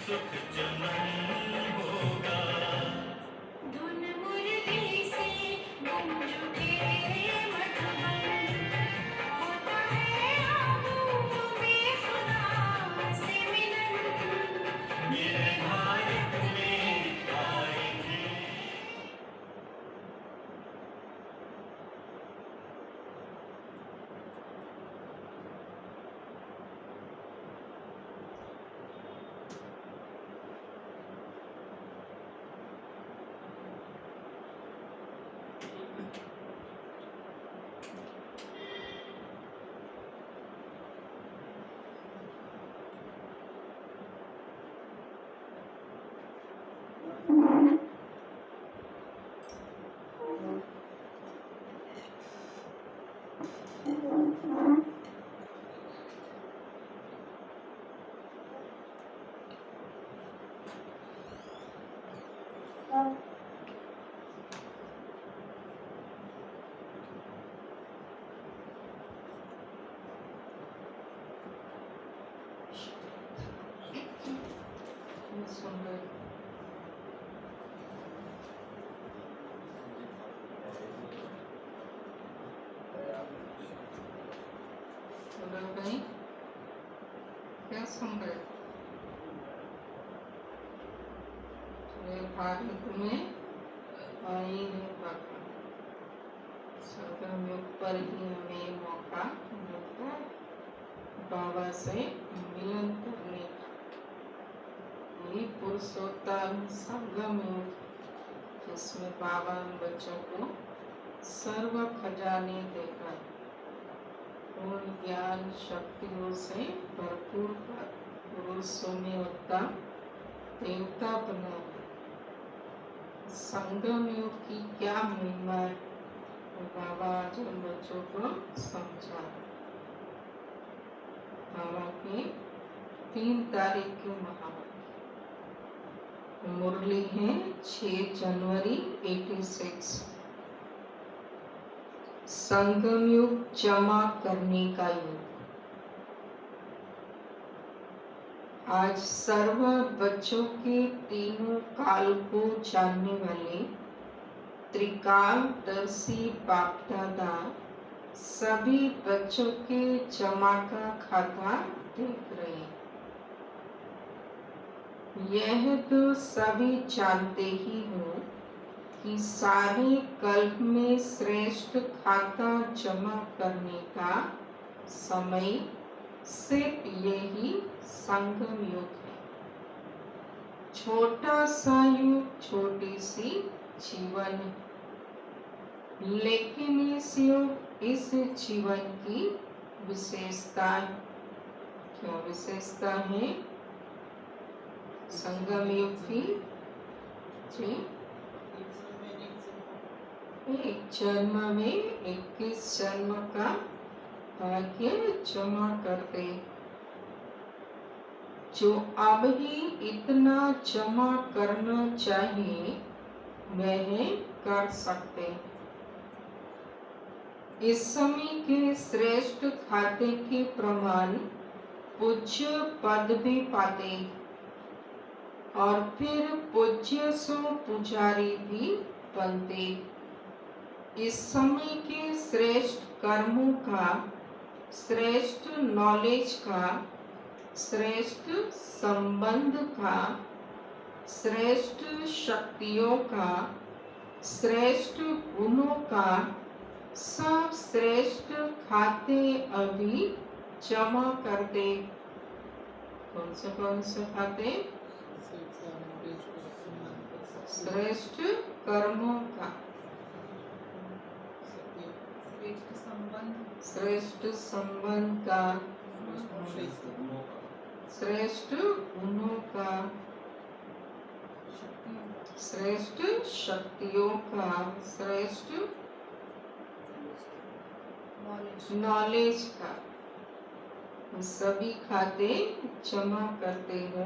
सुख चमन होगा। धुन मुरली से गूंज उठे मधुबन, होता है आगों में खुदा से मिलन। मेरे भारत में आएंगे। क्या सुन रहे? भारत में आई है बाबा, संगम युग पर ही हमें मौका मिलता है बाबा से मिलन करने का। यही पुरुषोत्तम संगम युग, जिसमें बाबा बच्चों को सर्व खजाने देकर पूर्ण ज्ञान शक्तियों से भरपूर कर पुरुषों में उत्तम देवता बना है। संगम युग की क्या महिमा है, तो बाबा आज उन बच्चों को समझा। बाबा की 3 तारीख की मुरली है 6 जनवरी 86। संगम युग जमा करने का युग। आज सर्व बच्चों के तीनों काल को जानने वाले त्रिकालदर्शी बाप दादा सभी बच्चों के जमा का खाता देख रहे हैं। यह तो सभी जानते ही हो कि सारे कल्प में श्रेष्ठ खाता जमा करने का समय सिर्फ यही संगम युग है। छोटा सा युग, छोटी सी जीवन है, लेकिन इस युग, इस जीवन की विशेषता है। क्या विशेषता है संगम युग की? जी, एक जन्म में 21 जन्म का भाग्य जमा करते। जो अब ही इतना जमा करना चाहिए वह कर सकते। इस समय के श्रेष्ठ खाते के प्रमाण पूज्य पद भी पाते और फिर पूज्य सो पुजारी भी बनते। इस समय के श्रेष्ठ कर्मों का, श्रेष्ठ नॉलेज का, श्रेष्ठ संबंध का, श्रेष्ठ शक्तियों का, श्रेष्ठ गुणों का सब श्रेष्ठ खाते अभी जमा करते। कौन से खाते? श्रेष्ठ कर्मों का, श्रेष्ठ संबंध का, श्रेष्ठ गुणों का, श्रेष्ठ शक्तियों का, श्रेष्ठ नॉलेज का, सभी खाते जमा करते हो।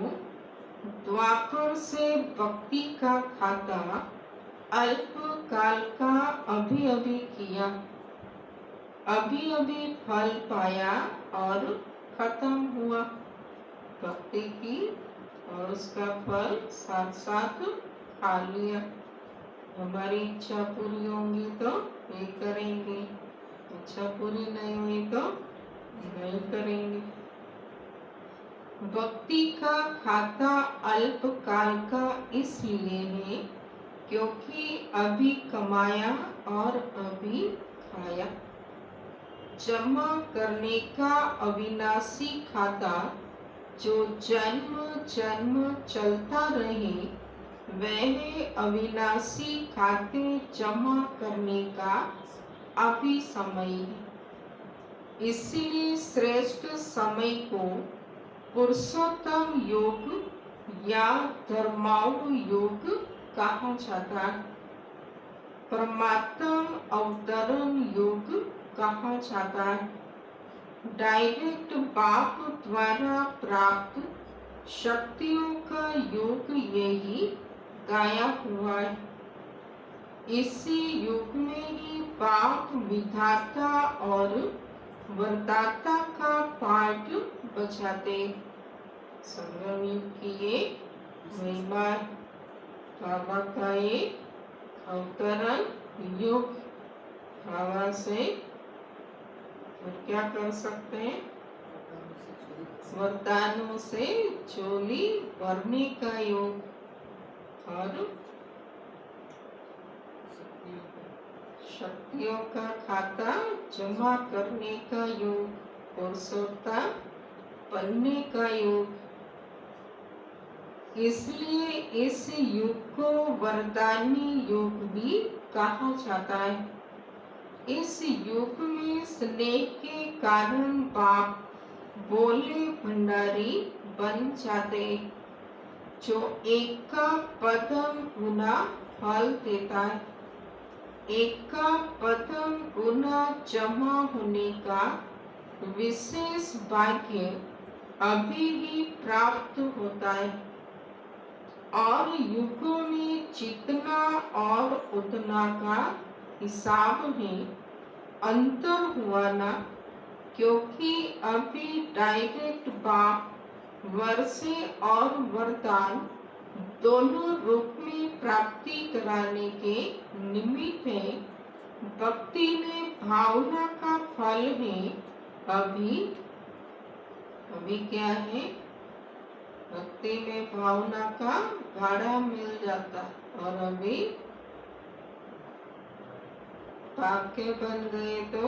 द्वापर से भक्ति का खाता अल्प काल का अभी अभी किया, अभी अभी फल पाया और खत्म हुआ। भक्ति की और उसका फल साथ साथ खा लिया। हमारी इच्छा पूरी होंगी तो ये करेंगे, इच्छा पूरी नहीं हुई तो नहीं करेंगे। भक्ति का खाता अल्पकाल का इसलिए है क्योंकि अभी कमाया और अभी खाया। जमा करने का अविनाशी खाता जो जन्म जन्म चलता रहे, वह अविनाशी खाते जमा करने का अभी समय है। इसलिए श्रेष्ठ समय को पुरुषोत्तम योग या धर्माव योग कहा जाता है। परमात्म अवतरण योग कहा जाता है। डायरेक्ट बाप द्वारा प्राप्त शक्तियों का योग यही गाया हुआ है। इसी युग में ही बाप विधाता और वरदाता का पाठ बजाते। संगम युग की ये महिमा बाबा का ये अवतरण युग। बाबा से और क्या कर सकते हैं? वरदानों से चोली भरने का योग और शक्तियों का खाता जमा करने का योग, पुरुषोत्तम बनने का योग। इसलिए इस युग को वरदानी युग भी कहा जाता है। इस युग में स्नेह के कारण बाप बोले भंडारी बन जाते, जो एक का पदम गुना फल देता है। एक का पदम गुना जमा होने का विशेष भाग्य अभी ही प्राप्त होता है। और युगों में जितना और उतना का हिसाब है, अंतर हुआ ना, क्योंकि अभी डायरेक्ट बाप वर्षे और वरदान दोनों रूप में प्राप्ति कराने के निमित्त है। भक्ति में भावना का फल है। अभी क्या है? भक्ति में भावना का भाड़ा मिल जाता और अभी वाक्य बन गए तो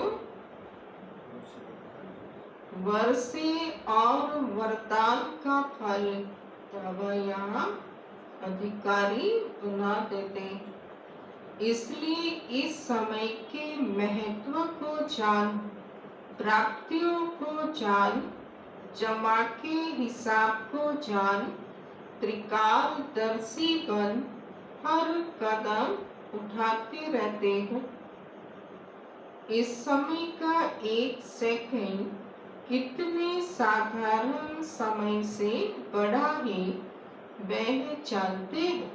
वर्षे और वरदान का फल। तब यहाँ अधिकारी बना देते। इसलिए इस समय के महत्व को जान, प्राप्तियों को जान, जमा के हिसाब को जान, त्रिकालदर्शी बन हर कदम उठाते रहते हो। इस समय का एक सेकंड कितने साधारण समय से बड़ा है, वह जानते हो।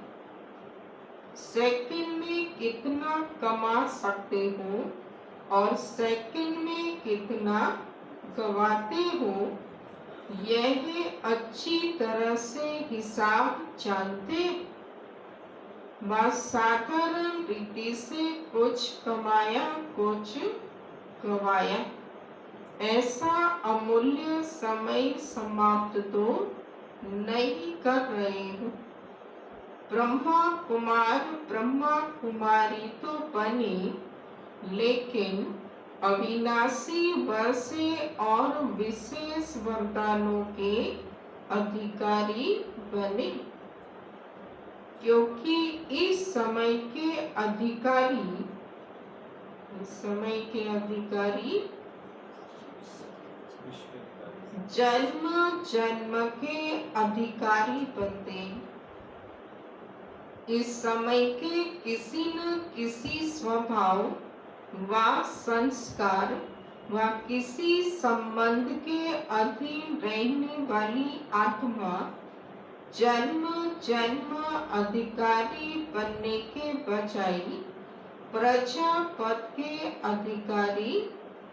सेकंड में कितना कमा सकते हो और सेकंड में कितना गवाते हो, यह अच्छी तरह से हिसाब जानते हो। बस साधारण रीति से कुछ कमाया, कुछ गवाया, ऐसा अमूल्य समय समाप्त तो नहीं कर रहे हो। ब्रह्मा कुमार ब्रह्मा कुमारी तो बने, लेकिन अविनाशी वर्षे और विशेष वरदानों के अधिकारी बने, क्योंकि इस समय के अधिकारी जन्म जन्म के अधिकारी बनते हैं। इस समय के किसी न किसी स्वभाव व संस्कार व किसी संबंध के अधीन रहने वाली आत्मा जन्म जन्म अधिकारी बनने के बजाय प्रजापद के अधिकारी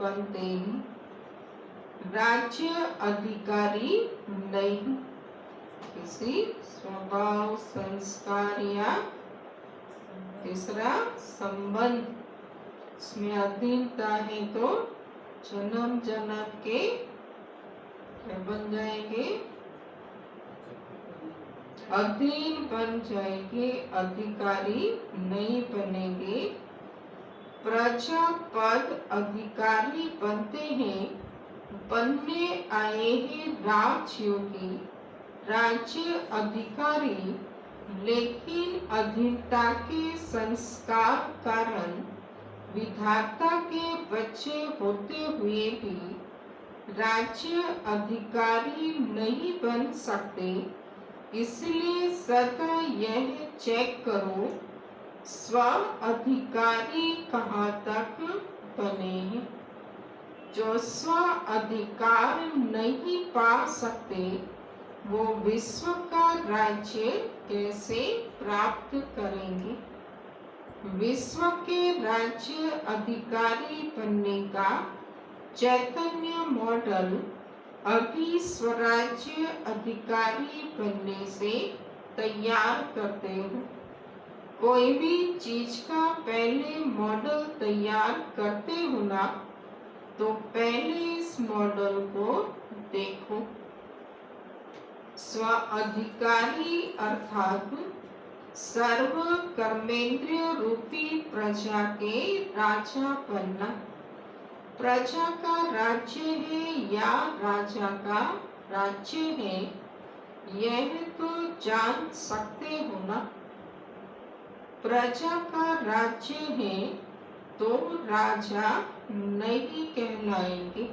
बनते हैं, राज्य अधिकारी नहीं। किसी स्वभाव, संस्कार या तीसरा संबंध, इसमें अधीनता है तो जन्म जन्म के क्या बन जाएंगे? अधीन बन जाएंगे, अधिकारी नहीं बनेंगे। प्रजा पद अधिकारी बनते हैं, बनने आए हैं राजयोगी, राज्य अधिकारी, लेकिन अधीनता के संस्कार कारण विधाता के बच्चे होते हुए भी राज्य अधिकारी नहीं बन सकते। इसलिए सदा यह चेक करो स्व अधिकारी कहाँ तक बने हैं। जो स्व अधिकार नहीं पा सकते वो विश्व का राज्य कैसे प्राप्त करेंगे? विश्व के राज्य अधिकारी बनने का चैतन्य मॉडल अभी स्वराज्य अधिकारी बनने से तैयार करते हो। कोई भी चीज का पहले मॉडल तैयार करते हो ना, तो पहले इस मॉडल को देखो। स्व अधिकारी अर्थात सर्व कर्मेंद्रिय रूपी प्रजा के राजा बनना। प्रजा का राज्य है या राजा का राज्य है, यह तो जान सकते हो ना। प्रजा का राज्य है तो राजा नहीं कहलाएंगे।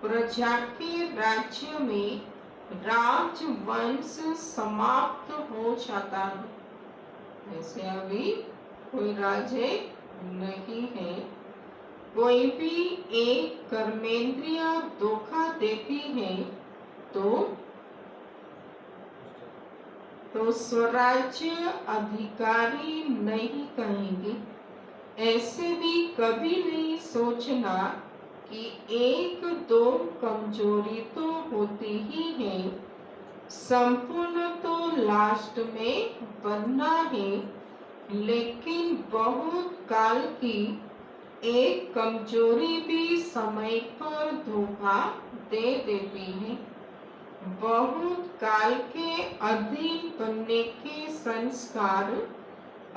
प्रजा के राज्य में राजवंश समाप्त हो जाता है। जैसे अभी कोई राजे नहीं है, कोई भी एक कर्मेंद्रिय धोखा देती है तो स्वराज्य अधिकारी नहीं कहेंगे। ऐसे भी कभी नहीं सोचना कि एक दो कमजोरी तो होती ही है, संपूर्ण तो लास्ट में बनना है, लेकिन बहुत काल की एक कमजोरी भी समय पर धोखा दे देती है। बहुत काल के अधीन बनने के संस्कार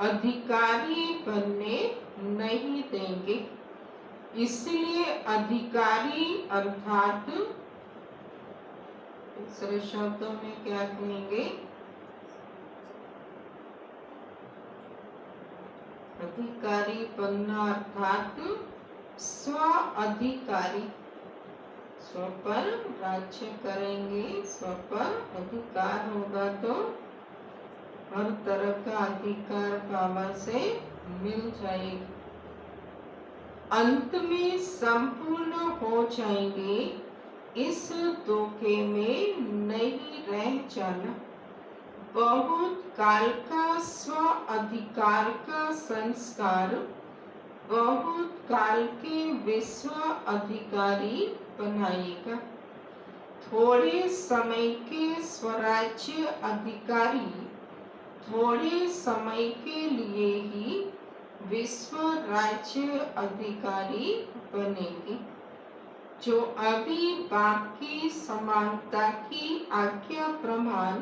अधिकारी बनने नहीं देंगे। इसलिए अधिकारी अर्थात दूसरे शब्दों में क्या कहेंगे? अधिकारी बनना अर्थात स्व अधिकारी, स्व पर राज्य करेंगे, स्व पर अधिकार होगा तो हर तरह का अधिकार बाबा से मिल जाएगा। अंत में संपूर्ण हो जाएंगे, इस धोखे में नहीं रह जाना। बहुत काल का स्व अधिकार का संस्कार बहुत काल के विश्व अधिकारी बनाएगा। थोड़े समय के स्वराज्य अधिकारी थोड़े समय के लिए ही विश्व राज्य अधिकारी बनेंगे। जो अभी बाकी समानता की आज्ञा प्रमाण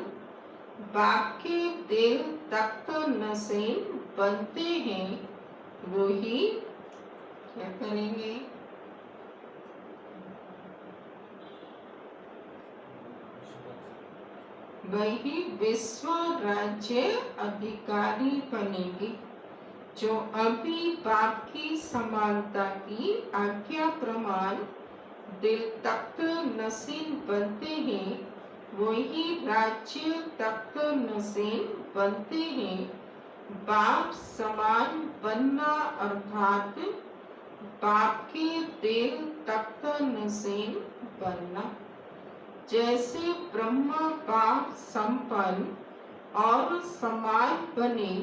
बाकी दिल तख्त नसीन बनते हैं, वो ही क्या करेंगे? वही विश्व राज्य अधिकारी बनेंगे। जो अभी बाप की समानता की आज्ञा प्रमाण दिल तख्त नसीन बनते हैं, वही राज्य तख्त नसीन बनते हैं। बाप समान बनना अर्थात बाप के दिल तख्त नसीन बनना। जैसे ब्रह्मा बाप संपन्न और समान बने,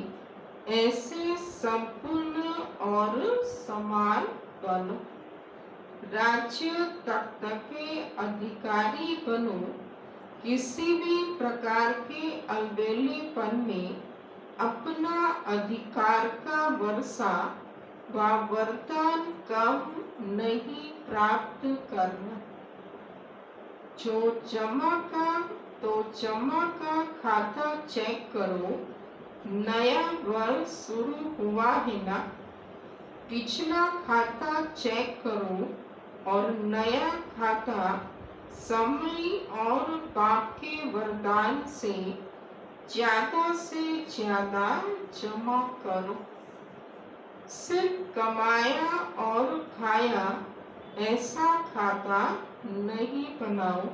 ऐसे संपूर्ण और समान बनो। राज्य तख्त के अधिकारी बनो, किसी भी प्रकार के अलबेलेपन में अपना अधिकार का वर्षा व वरदान कम नहीं प्राप्त करना। जो जमा का खाता चेक करो। नया वर्ष शुरू हुआ है ना, पिछला खाता चेक करो और नया खाता समय और पाप के वरदान से ज्यादा जमा करो। सिर्फ कमाया और खाया ऐसा खाता नहीं बनाओ।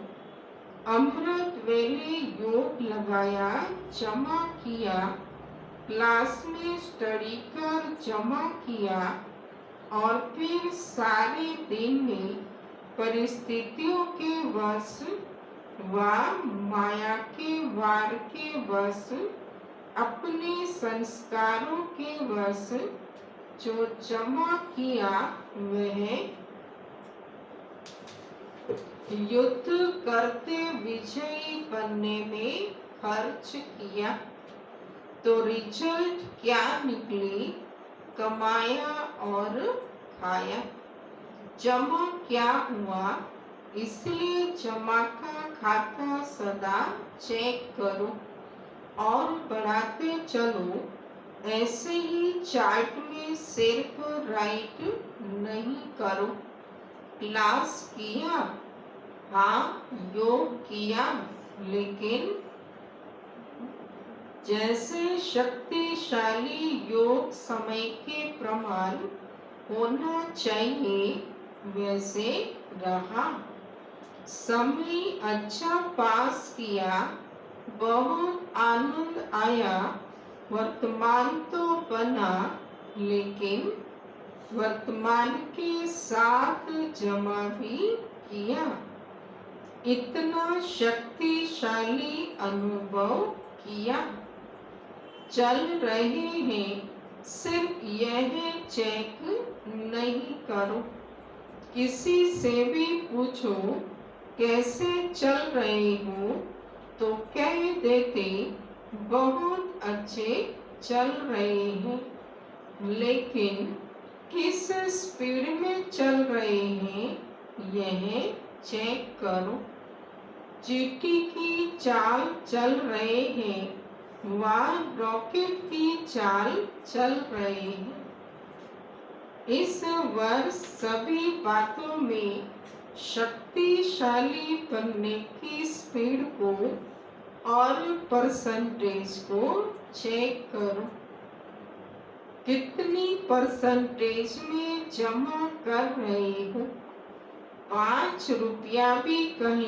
अमृत वेले योग लगाया, जमा किया, क्लास में स्टडी कर जमा किया और फिर सारे दिन में परिस्थितियों के वश व माया के वार के वश अपने संस्कारों के वश जो जमा किया वह युद्ध करते विजयी बनने में खर्च किया तो रिजल्ट क्या निकली? कमाया और खाया। जमा क्या हुआ? इसलिए जमा का खाता सदा चेक करो और बढ़ाते चलो। ऐसे ही चार्ट में सिर्फ राइट नहीं करो। क्लास किया, हाँ योग किया, लेकिन जैसे शक्तिशाली योग समय के प्रमाण होना चाहिए वैसे रहा। समय अच्छा पास किया, बहुत आनंद आया, वर्तमान तो बना, लेकिन वर्तमान के साथ जमा भी किया। इतना शक्तिशाली अनुभव किया। चल रहे हैं, सिर्फ यह चेक नहीं करो। किसी से भी पूछो कैसे चल रहे हो तो कह देते बहुत अच्छे चल रहे हैं, लेकिन किस स्पीड में चल रहे हैं यह चेक करो। चींटी की चाल चल रहे हैं व रॉकेट की चाल चल रहे हैं। इस वर्ष सभी बातों में शक्तिशाली बनने की स्पीड को और परसेंटेज को चेक करो। कितनी परसेंटेज में जमा कर रहे हो? 5 रुपया भी कहीं